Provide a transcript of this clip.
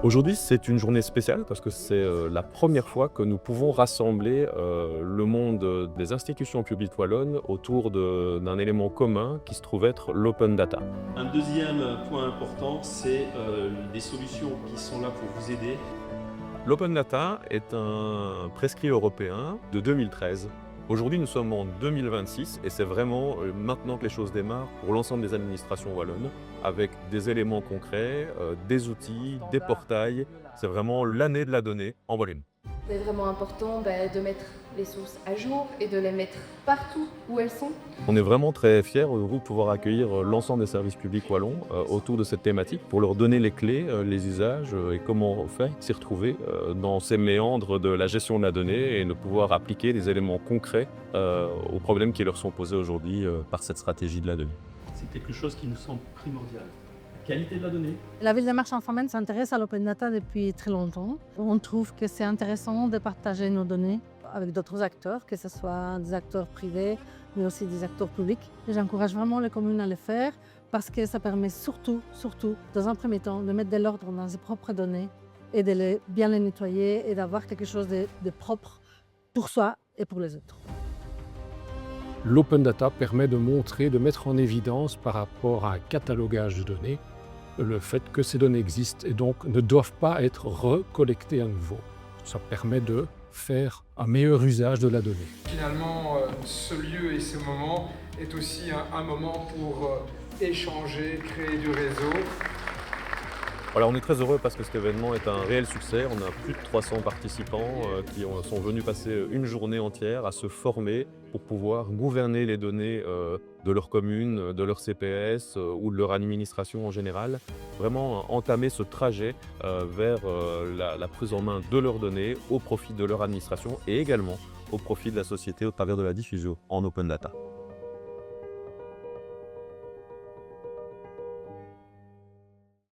Aujourd'hui, c'est une journée spéciale parce que c'est la première fois que nous pouvons rassembler le monde des institutions publiques wallonnes autour d'un élément commun qui se trouve être l'open data. Un deuxième point important, c'est des solutions qui sont là pour vous aider. L'open data est un prescrit européen de 2013. Aujourd'hui, nous sommes en 2026 et c'est vraiment maintenant que les choses démarrent pour l'ensemble des administrations wallonnes avec des éléments concrets, des outils, des portails. C'est vraiment l'année de la donnée en volume. C'est vraiment important de mettre les sources à jour et de les mettre partout où elles sont. On est vraiment très fiers de pouvoir accueillir l'ensemble des services publics wallons autour de cette thématique pour leur donner les clés, les usages et comment faire s'y retrouver dans ces méandres de la gestion de la donnée et de pouvoir appliquer des éléments concrets aux problèmes qui leur sont posés aujourd'hui par cette stratégie de la donnée. C'est quelque chose qui nous semble primordial. La qualité de la donnée. La ville de Marche-en-Famenne s'intéresse à l'open data depuis très longtemps. On trouve que c'est intéressant de partager nos données avec d'autres acteurs, que ce soit des acteurs privés, mais aussi des acteurs publics. Et j'encourage vraiment les communes à le faire parce que ça permet surtout, dans un premier temps, de mettre de l'ordre dans ses propres données et de bien les nettoyer et d'avoir quelque chose de propre pour soi et pour les autres. L'open data permet de montrer, de mettre en évidence par rapport à un catalogage de données, le fait que ces données existent et donc ne doivent pas être recollectées à nouveau. Ça permet de faire un meilleur usage de la donnée. Finalement, ce lieu et ce moment est aussi un moment pour échanger, créer du réseau. Voilà, on est très heureux parce que cet événement est un réel succès. On a plus de 300 participants qui sont venus passer une journée entière à se former pour pouvoir gouverner les données de leur commune, de leur CPS ou de leur administration en général. Vraiment entamer ce trajet vers la prise en main de leurs données au profit de leur administration et également au profit de la société au travers de la diffusion en open data.